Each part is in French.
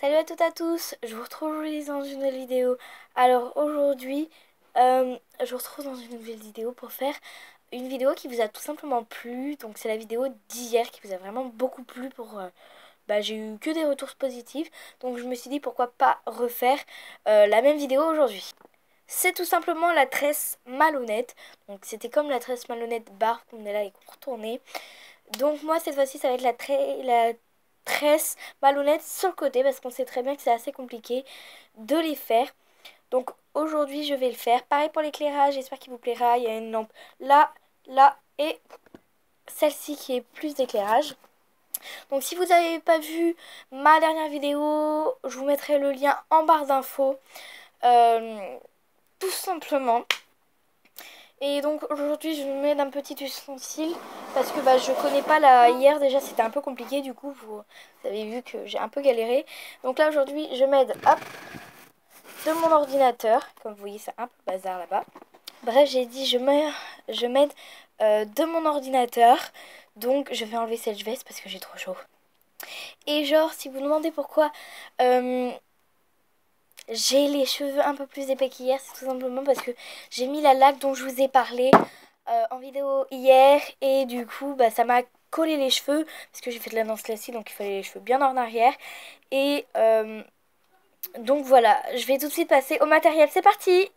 Salut à toutes et à tous, je vous retrouve aujourd'hui dans une nouvelle vidéo. Alors aujourd'hui, je vous retrouve dans une nouvelle vidéo pour faire une vidéo qui vous a tout simplement plu. Donc c'est la vidéo d'hier qui vous a vraiment beaucoup plu j'ai eu que des retours positifs. Donc je me suis dit pourquoi pas refaire la même vidéo aujourd'hui. C'est tout simplement la tresse malhonnête. Donc c'était comme la tresse malhonnête barbe qu'on est là et qu'on retournait. Donc moi cette fois-ci ça va être la tresse malhonnête sur le côté parce qu'on sait très bien que c'est assez compliqué de les faire. Donc aujourd'hui je vais le faire. Pareil pour l'éclairage, j'espère qu'il vous plaira. Il y a une lampe là, là et celle-ci qui est plus d'éclairage. Donc si vous n'avez pas vu ma dernière vidéo, je vous mettrai le lien en barre d'infos. Tout simplement. Et donc aujourd'hui je me mets d'un petit ustensile parce que je connais pas la... Hier déjà c'était un peu compliqué, du coup vous avez vu que j'ai un peu galéré. Donc là aujourd'hui je m'aide de mon ordinateur, comme vous voyez c'est un peu bazar là-bas. Bref, j'ai dit je m'aide de mon ordinateur. Donc je vais enlever cette veste parce que j'ai trop chaud. Et genre si vous vous demandez pourquoi j'ai les cheveux un peu plus épais qu'hier, c'est tout simplement parce que j'ai mis la laque dont je vous ai parlé en vidéo hier. Et du coup, ça m'a collé les cheveux parce que j'ai fait de la danse classique, donc il fallait les cheveux bien en arrière. Et donc voilà, je vais tout de suite passer au matériel. C'est parti!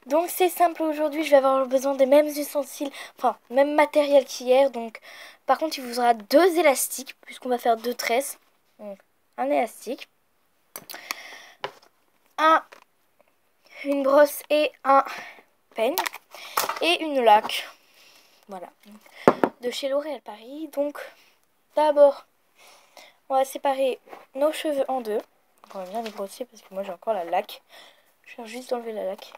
Donc c'est simple, aujourd'hui je vais avoir besoin des mêmes ustensiles, enfin même matériel qu'hier. Donc par contre il vous aura deux élastiques puisqu'on va faire deux tresses. Donc un élastique, une brosse et un peigne et une laque. Voilà, de chez L'Oréal Paris. Donc d'abord on va séparer nos cheveux en deux. On va bien les brosser parce que moi j'ai encore la laque. Je viens juste d'enlever la laque.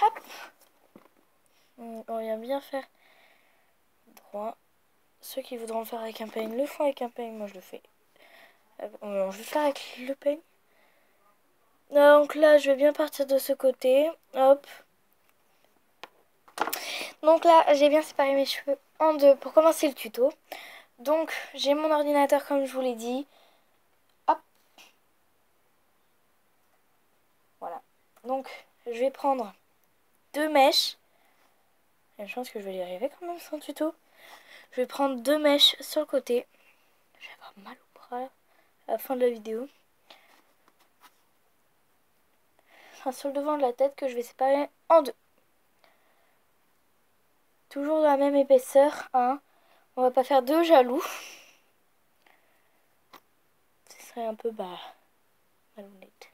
Hop, on vient bien faire droit. Ceux qui voudront le faire avec un peigne le font avec un peigne. Moi je le fais. Je vais le faire avec le peigne. Donc là je vais bien partir de ce côté. Hop. Donc là j'ai bien séparé mes cheveux en deux pour commencer le tuto. Donc j'ai mon ordinateur comme je vous l'ai dit. Hop. Voilà. Donc je vais prendre deux mèches. Il y a une chance que je vais y arriver quand même sans tuto. Je vais prendre deux mèches sur le côté. Je vais avoir mal au bras à la fin de la vidéo. Enfin, sur le devant de la tête que je vais séparer en deux. Toujours de la même épaisseur, hein. On va pas faire deux jaloux. Ce serait un peu malhonnête.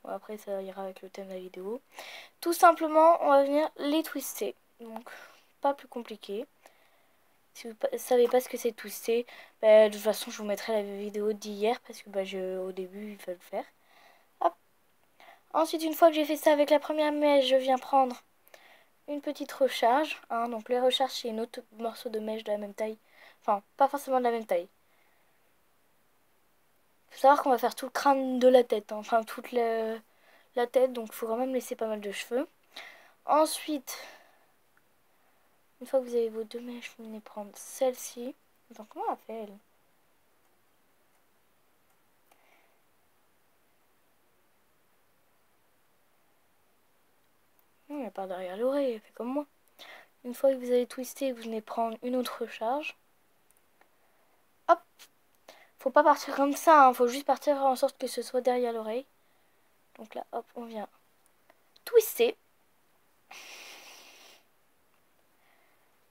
Bon, après ça ira avec le thème de la vidéo. Tout simplement, on va venir les twister. Donc, pas plus compliqué. Si vous ne savez pas ce que c'est twister, de toute façon je vous mettrai la vidéo d'hier parce que au début il faut le faire. Hop. Ensuite, une fois que j'ai fait ça avec la première mèche, je viens prendre une petite recharge. Hein. Donc les recharges c'est une autre morceau de mèche de la même taille. Enfin, pas forcément de la même taille. Il faut savoir qu'on va faire tout le crâne de la tête. Hein. Enfin, toute la tête. Donc il faut quand même laisser pas mal de cheveux. Ensuite, une fois que vous avez vos deux mèches, vous venez prendre celle-ci. Attends, comment elle fait elle? Non, elle part derrière l'oreille, elle fait comme moi. Une fois que vous avez twisté, vous venez prendre une autre recharge. Hop. Faut pas partir comme ça, hein. Faut juste partir en sorte que ce soit derrière l'oreille. Donc là, hop, on vient twister.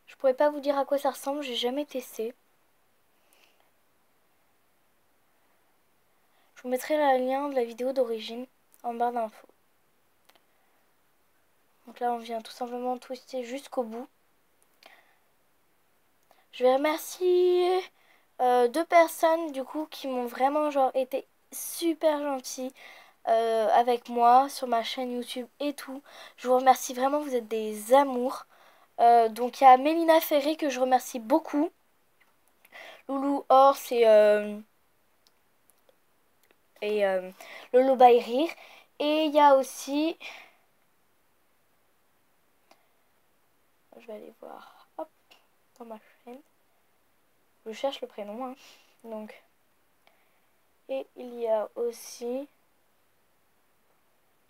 Je pourrais pas vous dire à quoi ça ressemble, j'ai jamais testé. Je vous mettrai le lien de la vidéo d'origine en barre d'infos. Donc là, on vient tout simplement twister jusqu'au bout. Je vais remercier deux personnes du coup qui m'ont vraiment été super gentilles avec moi sur ma chaîne YouTube et tout. Je vous remercie vraiment, vous êtes des amours. Donc il y a Mélina Ferré que je remercie beaucoup. Loulou Or et Lolo by Rire. Et il y a aussi... Je vais aller voir hop, dans ma chaîne. Je cherche le prénom. Hein. Donc Et il y a aussi...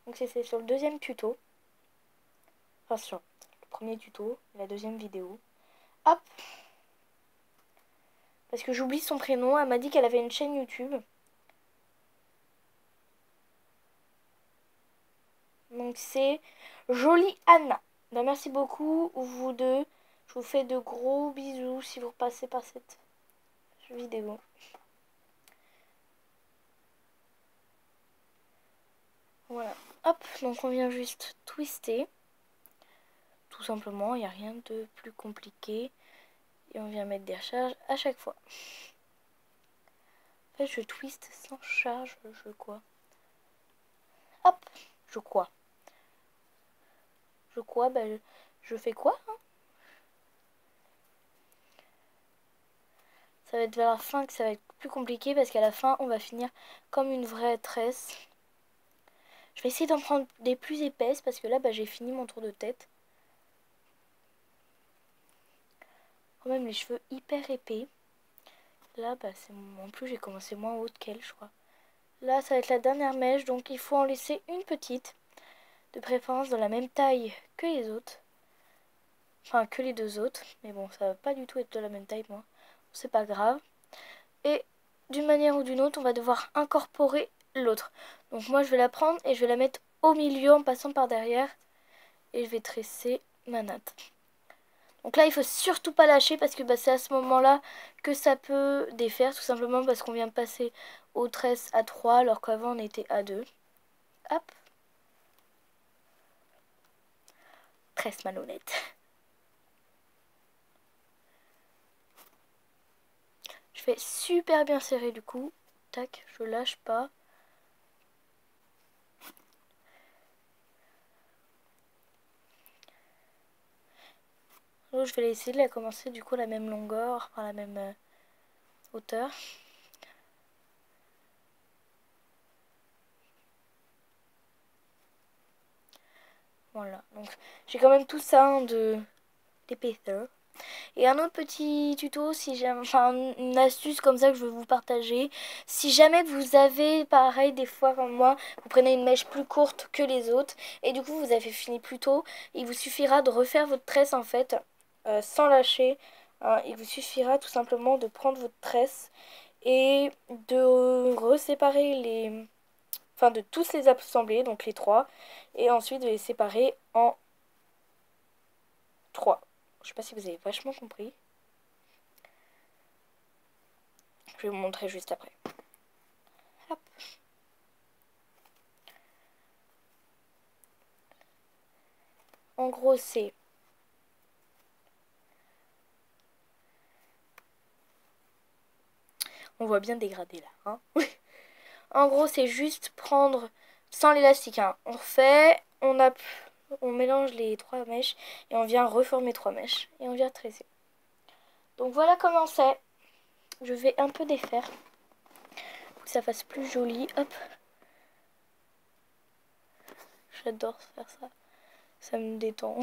Donc c'est sur le deuxième tuto. Enfin sur le premier tuto, la deuxième vidéo. Hop. Parce que j'oublie son prénom. Elle m'a dit qu'elle avait une chaîne YouTube. Donc c'est Jolie Anna. Ben, merci beaucoup vous deux. Je vous fais de gros bisous si vous passez par cette vidéo. Voilà. Hop, donc on vient juste twister. Tout simplement, il n'y a rien de plus compliqué. Et on vient mettre des recharges à chaque fois. En fait, je twist sans charge, je quoi. Hop, je quoi. Je quoi, ben, je fais quoi hein. Ça va être vers la fin que ça va être plus compliqué parce qu'à la fin, on va finir comme une vraie tresse. Je vais essayer d'en prendre des plus épaisses parce que là, bah, j'ai fini mon tour de tête. Quand même les cheveux hyper épais. Là, bah, en plus, j'ai commencé moins haute qu'elle, je crois. Là, ça va être la dernière mèche, donc il faut en laisser une petite. De préférence de la même taille que les autres. Enfin, que les deux autres. Mais bon, ça va pas du tout être de la même taille, moi. C'est pas grave. Et d'une manière ou d'une autre, on va devoir incorporer l'autre. Donc moi, je vais la prendre et je vais la mettre au milieu en passant par derrière. Et je vais tresser ma natte. Donc là, il faut surtout pas lâcher parce que bah, c'est à ce moment-là que ça peut défaire. Tout simplement parce qu'on vient de passer aux tresses à 3 alors qu'avant on était à 2. Hop. Tresse malhonnête. Je fais super bien serrer du coup. Tac, je lâche pas. Donc, je vais essayer de la commencer du coup à la même longueur, à la même hauteur. Voilà, donc j'ai quand même tout ça hein, d'épaisseur. Et un autre petit tuto, si j'aime, enfin une astuce comme ça que je veux vous partager. Si jamais vous avez, pareil, des fois comme moi, vous prenez une mèche plus courte que les autres et du coup vous avez fini plus tôt, il vous suffira de refaire votre tresse en fait, sans lâcher. Hein, il vous suffira tout simplement de prendre votre tresse et de reséparer les... Enfin de tous les assembler, donc les 3, et ensuite de les séparer en 3. Je sais pas si vous avez vachement compris. Je vais vous montrer juste après. Hop. En gros, c'est... On voit bien dégradé là. Hein. En gros, c'est juste prendre sans l'élastique. Hein. On refait, on mélange les 3 mèches et on vient reformer 3 mèches. Et on vient tresser. Donc voilà comment c'est. Je vais un peu défaire pour que ça fasse plus joli. Hop. J'adore faire ça. Ça me détend.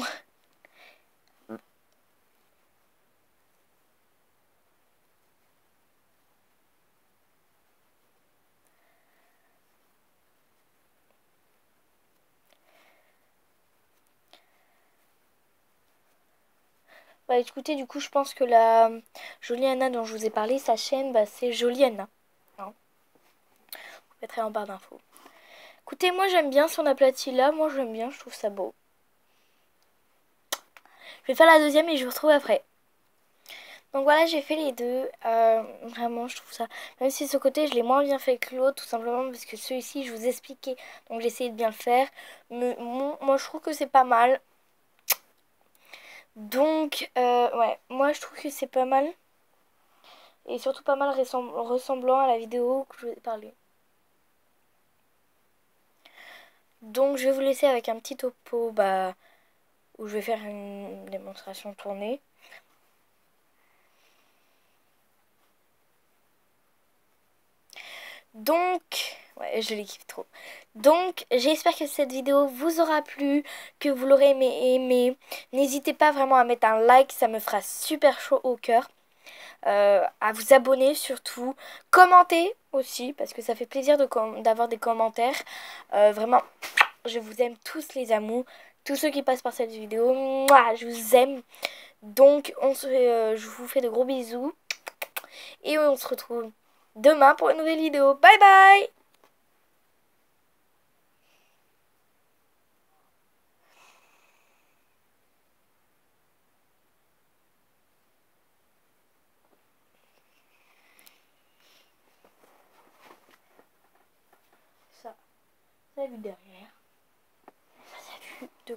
Bah écoutez, du coup, je pense que la Jolie Anna dont je vous ai parlé, sa chaîne, bah, c'est Jolie Anna. Hein. Je vous mettrai en barre d'infos. Écoutez, moi j'aime bien son aplati là. Moi j'aime bien, je trouve ça beau. Je vais faire la deuxième et je vous retrouve après. Donc voilà, j'ai fait les deux. Vraiment, je trouve ça... Même si ce côté, je l'ai moins bien fait que l'autre, tout simplement parce que celui-ci, je vous expliquais. Donc j'ai essayé de bien le faire. Mais bon, moi je trouve que c'est pas mal. Donc, ouais, moi je trouve que c'est pas mal. Et surtout pas mal ressemblant à la vidéo que je vous ai parlé. Donc je vais vous laisser avec un petit topo bah, où je vais faire une démonstration tournée. Donc, ouais, je les kiffe trop. Donc, j'espère que cette vidéo vous aura plu, que vous l'aurez aimé. N'hésitez pas vraiment à mettre un like, ça me fera super chaud au cœur. à vous abonner surtout, commenter aussi parce que ça fait plaisir d'avoir des commentaires. Vraiment, je vous aime tous les amours, tous ceux qui passent par cette vidéo, mouah, je vous aime. Donc je vous fais de gros bisous et on se retrouve demain pour une nouvelle vidéo. Bye bye. Ça, vu derrière. Ça vu de